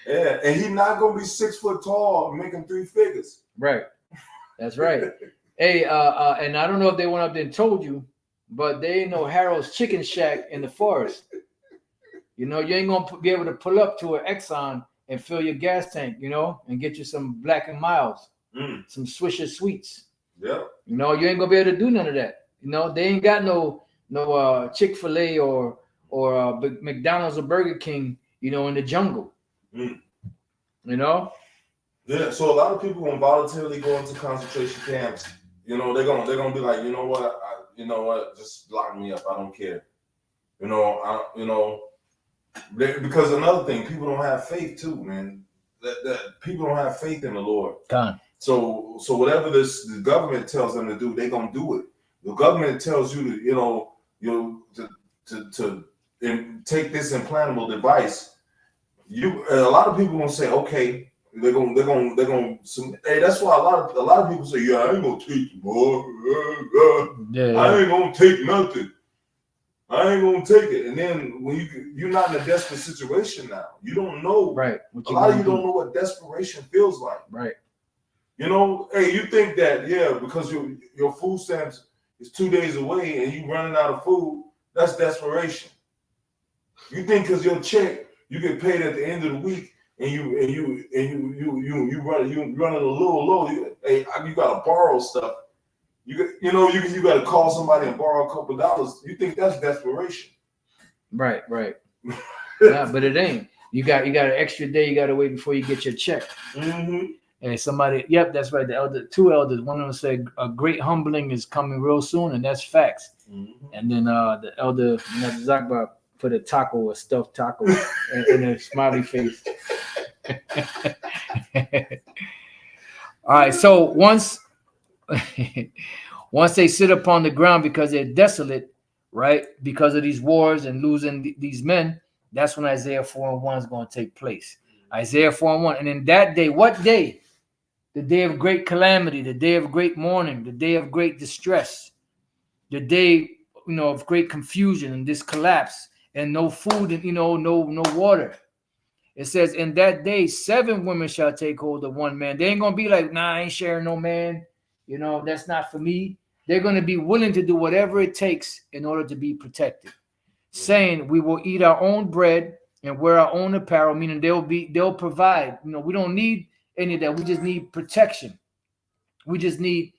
And he's not gonna be 6 foot tall making 3 figures. Right. That's right. Hey, and I don't know if they went up there and told you, but they ain't no Harold's Chicken Shack in the forest. You know, you ain't gonna be able to pull up to an Exxon and fill your gas tank, and get you some Black and Milds, some Swisher Sweets. Yeah. You know, you ain't gonna be able to do none of that. You know, they ain't got no Chick-fil-A or McDonald's or Burger King, in the jungle. You know? Yeah, so a lot of people gonna voluntarily go into concentration camps. They're gonna be like, you know what, just lock me up. I don't care. Because another thing, people don't have faith too, man. That people don't have faith in the Lord. God. So whatever the government tells them to do, they're gonna do it. The government tells you to take this implantable device. A lot of people gonna say, okay. They're gonna. Hey, that's why a lot of people say, yeah, I ain't gonna take it, boy. Yeah. I ain't gonna take nothing. I ain't gonna take it. And then when you're not in a desperate situation now, you don't know. Right. A lot of you don't know what desperation feels like. Right. Hey, you think that because your food stamps is 2 days away and you running out of food, that's desperation. You think because your check you get paid at the end of the week. And you running a little low. You gotta borrow stuff. You gotta call somebody and borrow a couple of dollars. You think that's desperation? Right. Yeah, but it ain't. You got an extra day. You gotta wait before you get your check. Mm-hmm. And somebody, yep, that's right. Two elders. One of them said a great humbling is coming real soon, and that's facts. Mm-hmm. And then the elder Zakba put a stuffed taco in a smiley face. All right, so once they sit upon the ground because they're desolate, right, because of these wars and losing these men, that's when Isaiah 4:1 is going to take place. Isaiah 4:1, and in that day, what day? the day of great calamity, the day of great mourning, the day of great distress, the day, of great confusion and this collapse, and no food, and no water. It says, in that day, 7 women shall take hold of one man. They ain't gonna be like, nah, I ain't sharing no man. That's not for me. They're gonna be willing to do whatever it takes in order to be protected, saying, we will eat our own bread and wear our own apparel, meaning they'll provide. We don't need any of that. We just need protection. We just need,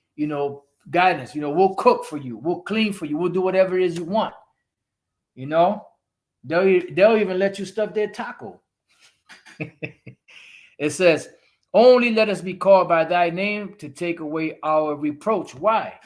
guidance. We'll cook for you, we'll clean for you, we'll do whatever it is you want. They'll even let you stuff their taco. It says, only let us be called by thy name to take away our reproach. Why?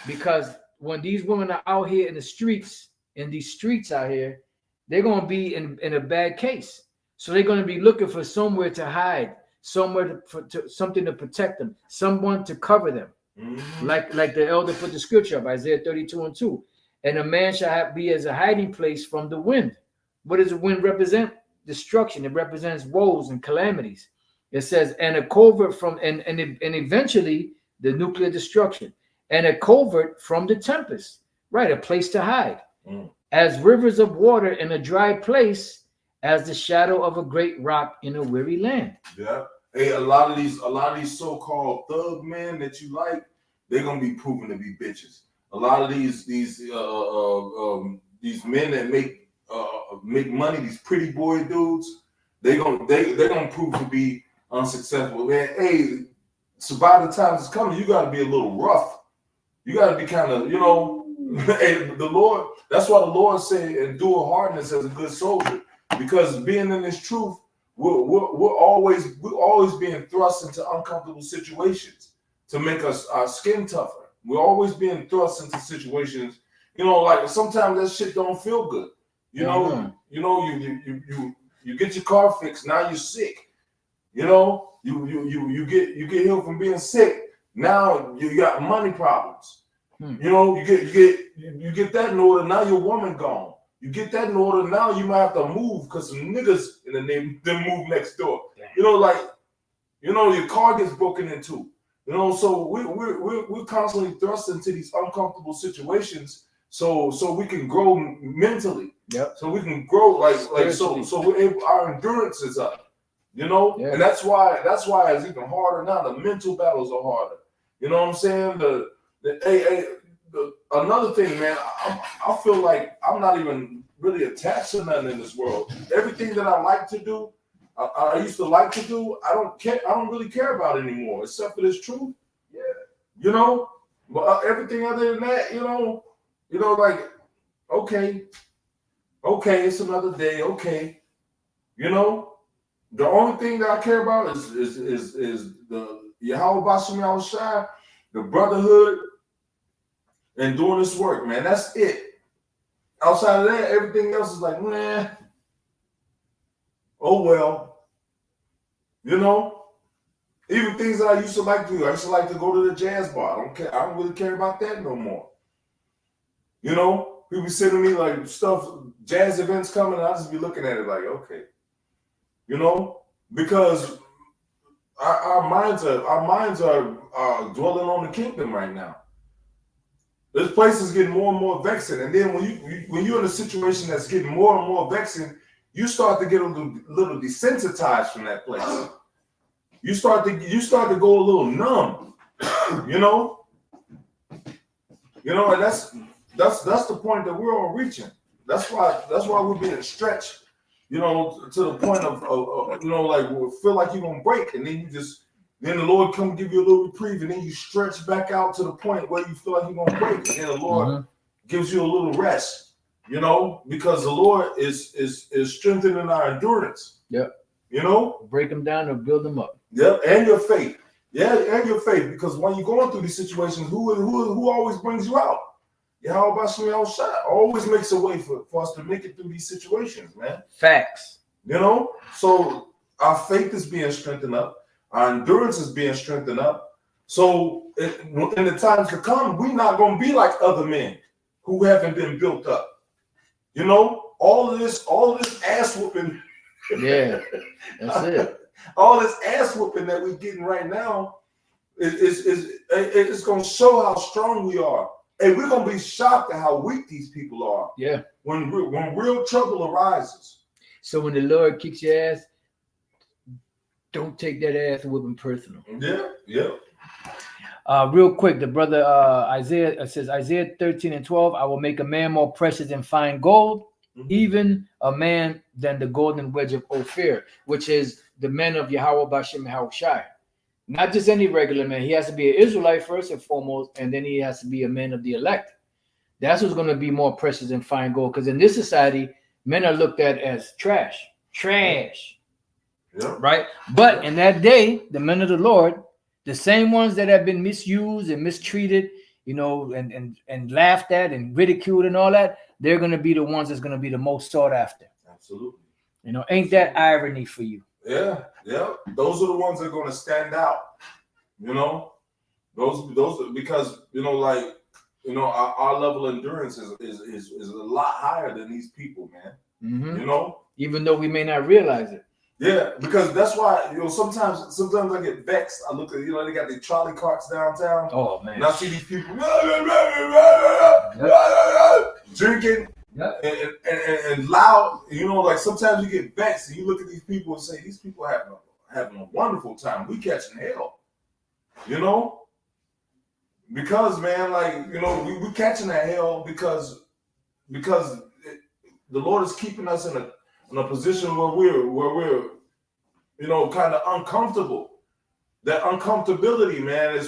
Because when these women are out here in the streets, in these streets out here, they're going to be in a bad case. So they're going to be looking for somewhere to hide, somewhere to something to protect them, someone to cover them. Mm-hmm. Like the elder put the scripture up, Isaiah 32:2. And a man shall be as a hiding place from the wind. What does the wind represent? Destruction. It represents woes and calamities. It says, and a covert from, and eventually the nuclear destruction, and a covert from the tempest, right? A place to hide. As rivers of water in a dry place, as the shadow of a great rock in a weary land. Yeah. Hey, a lot of these so-called thug men that you like, they're gonna be proven to be bitches. A lot of these men that make money, these pretty boy dudes, they're gonna prove to be unsuccessful. Man, hey, so by the time it's coming, you gotta be a little rough. You gotta be kind of, hey, the Lord, that's why the Lord said, endure hardness as a good soldier. Because being in this truth, we're always being thrust into uncomfortable situations to make our skin tougher. We're always being thrust into situations, like sometimes that shit don't feel good. You get your car fixed, now you're sick. You get healed from being sick. Now you got money problems. You get that in order, now your woman gone. You get that in order, now you might have to move because some niggas in the name them move next door. Your car gets broken into. So we're constantly thrust into these uncomfortable situations so we can grow mentally. Yep. So we can grow so we're able, our endurance is up. Yeah. And that's why it's even harder now. The mental battles are harder. You know what I'm saying? Another thing, man, I feel like I'm not even really attached to nothing in this world. Everything that I like to do, I used to like to do, I don't really care about anymore, except for this truth. Yeah. But everything other than that, like, okay, it's another day, okay. The only thing that I care about is the Yahweh Bashim Yahushua, the brotherhood, and doing this work, man. That's it. Outside of that, everything else is like, nah. Oh well. Even things that I used to like to do. I used to like to go to the jazz bar. I don't care. I don't really care about that no more. People sending me like stuff, jazz events coming, and I just be looking at it like, okay. Because our minds are dwelling on the kingdom right now. This place is getting more and more vexing, and then when you're in a situation that's getting more and more vexing, you start to get a little desensitized from that place. You start to go a little numb, and that's the point that we're all reaching. That's why we're being stretched, to the point of like we feel like you're gonna break, and then the Lord come give you a little reprieve, and then you stretch back out to the point where you feel like you're gonna break, and then the Lord gives you a little rest, because the Lord is strengthening our endurance. Yep. Break them down or build them up. Yep, and your faith. Yeah, and your faith, because when you're going through these situations, who always brings you out? Yahweh Bashim Yahushua always makes a way for us to make it through these situations, man. Facts. So our faith is being strengthened up. Our endurance is being strengthened up. So in the times to come, we're not going to be like other men who haven't been built up. All of this ass whooping. Yeah, that's it. All this ass whooping that we're getting right now, It's going to show how strong we are. And we're going to be shocked at how weak these people are. Yeah. When real trouble arises. So when the Lord kicks your ass, don't take that ass whooping personal. Yeah. Real quick, the brother Isaiah says, Isaiah 13:12, I will make a man more precious than fine gold, even a man than the golden wedge of Ophir, which is the men of Yahweh Bashem Yahushai. Not just any regular man. He has to be an Israelite first and foremost, and then he has to be a man of the elect. That's what's going to be more precious than fine gold. Because in this society, men are looked at as trash. Yeah. Right? But in that day, the men of the Lord, the same ones that have been misused and mistreated, and laughed at and ridiculed and all that, they're going to be the ones that's going to be the most sought after. Absolutely. Ain't that irony for you? Yeah. Those are the ones that are going to stand out. Those because our level of endurance is a lot higher than these people, man. Mm-hmm. Even though we may not realize it. Yeah, because that's why sometimes I get vexed. I look at they got the trolley carts downtown. Oh man! And I see these people drinking and loud. Like sometimes you get vexed and you look at these people and say these people are having a wonderful time. We catching hell, because man, we catching that hell because the Lord is keeping us in a position where we're kind of uncomfortable. That uncomfortability, man,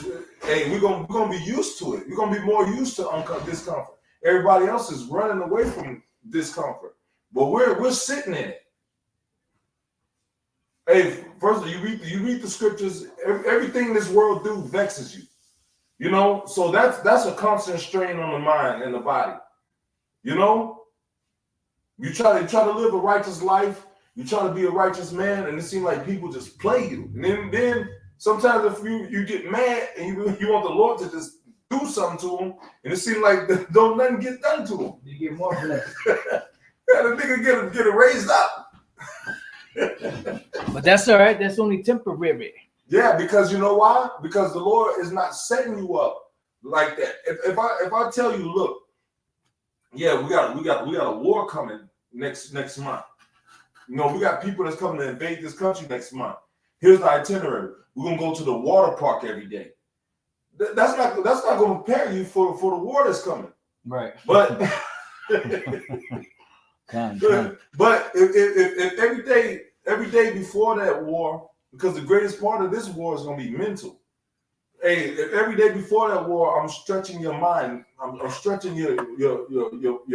we're gonna be used to it. We're gonna be more used to discomfort. Everybody else is running away from discomfort, but we're sitting in it. Hey, first you read the scriptures. Everything in this world vexes you. So that's a constant strain on the mind and the body. You try to live a righteous life. You try to be a righteous man, and it seems like people just play you. And then sometimes if you get mad and you want the Lord to just do something to them, and it seems like don't nothing get done to them. You get more blessed. Yeah, the nigga get it raised up. But that's all right. That's only temporary. Yeah, because you know why? Because the Lord is not setting you up like that. If I tell you, look, yeah, we got a war coming next month. We got people that's coming to invade this country next month. Here's the itinerary. We're gonna go to the water park every day. That's not gonna prepare you for the war that's coming. Right. But but if every day before that war, because the greatest part of this war is gonna be mental. Hey, if every day before that war, I'm stretching your mind. I'm stretching your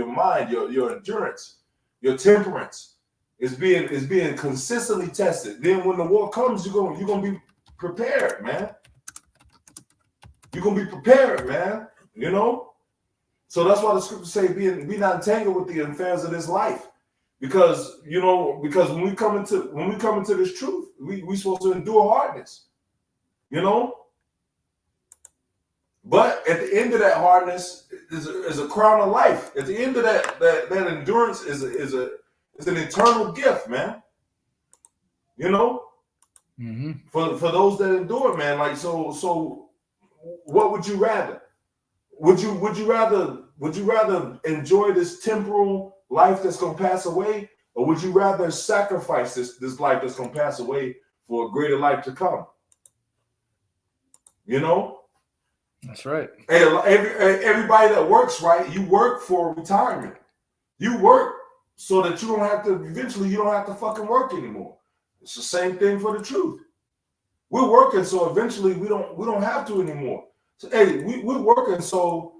mind, your endurance, your temperance. It's being consistently tested. Then when the war comes, you're gonna be prepared, man. You're gonna be prepared, man. So that's why the scriptures say, be not entangled with the affairs of this life, because when we come into this truth, we supposed to endure hardness, But at the end of that hardness is a crown of life. At the end of that endurance is an eternal gift, man. Mm-hmm. For those that endure, man. Like so, what would you rather? Would you rather enjoy this temporal life that's gonna pass away, or would you rather sacrifice this life that's gonna pass away for a greater life to come? That's right. Hey, everybody that works, right? You work for retirement. You work so that you don't have to fucking work anymore. It's the same thing for the truth. We're working so eventually we don't have to anymore. So hey, we're working so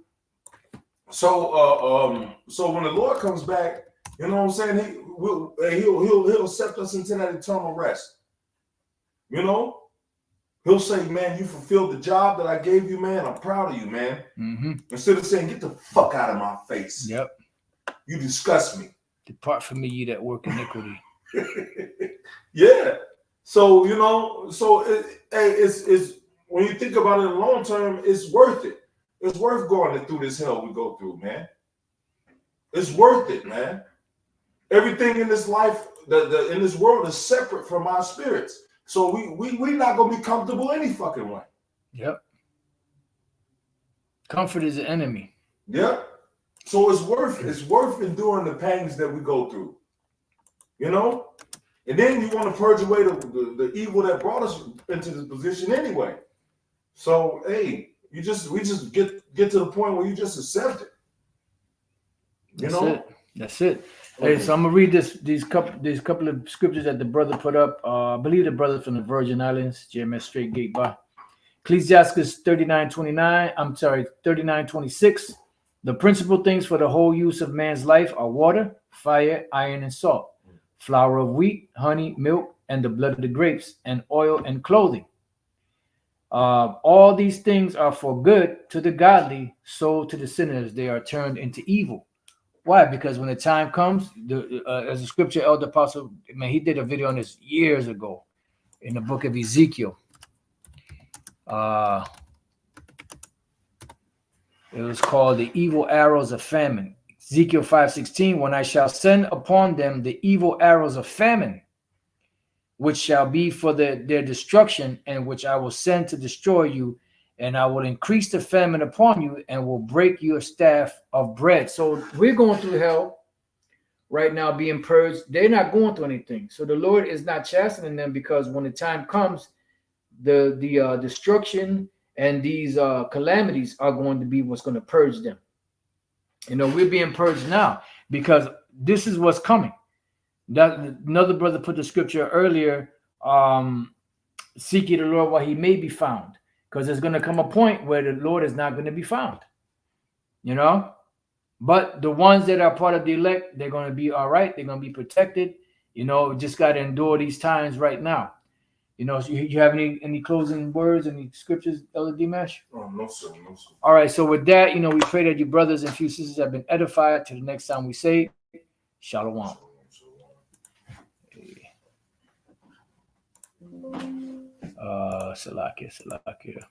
when the Lord comes back, you know what I'm saying? He'll accept us into that eternal rest. He'll say, man, you fulfilled the job that I gave you, man. I'm proud of you, man. Mm-hmm. Instead of saying, get the fuck out of my face. Yep. You disgust me. Depart from me, you that work iniquity. Yeah. So, it's when you think about it in the long term, it's worth it. It's worth going through this hell we go through, man. It's worth it, man. Everything in this life, in this world is separate from our spirits. So we not gonna be comfortable any fucking way. Yep. Comfort is the enemy. Yeah. So it's worth enduring the pangs that we go through. You know? And then you want to purge away the evil that brought us into this position anyway. So hey, we just get to the point where you just accept it. You That's know? it. That's it. Hey, so I'm gonna read these couple of scriptures that the brother put up. I believe the brother from the Virgin Islands, JMS Straight Gate Bar. Ecclesiastes 39:29. I'm sorry, 39:26. The principal things for the whole use of man's life are water, fire, iron, and salt, flour of wheat, honey, milk, and the blood of the grapes, and oil and clothing. All these things are for good to the godly, so to the sinners they are turned into evil. Why? Because when the time comes, as a scripture elder apostle, man, he did a video on this years ago in the book of Ezekiel. Uh, it was called the evil arrows of famine. Ezekiel 5:16. When I shall send upon them the evil arrows of famine, which shall be for their destruction, and which I will send to destroy you, and I will increase the famine upon you, and will break your staff of bread. So we're going through hell right now, being purged. They're not going through anything. So the Lord is not chastening them, because when the time comes, the destruction and these calamities are going to be what's going to purge them. We're being purged now because this is what's coming. That another brother put the scripture earlier. Seek ye the Lord while he may be found, because there's going to come a point where the Lord is not going to be found. But the ones that are part of the elect, they're going to be all right. They're going to be protected. Just got to endure these times right now. So you have any closing words, any scriptures, Elder Dimash? Oh, no, sir. No, sir. All right. So with that, we pray that your brothers and few sisters have been edified. Till the next time we say, Shalom. Salakia.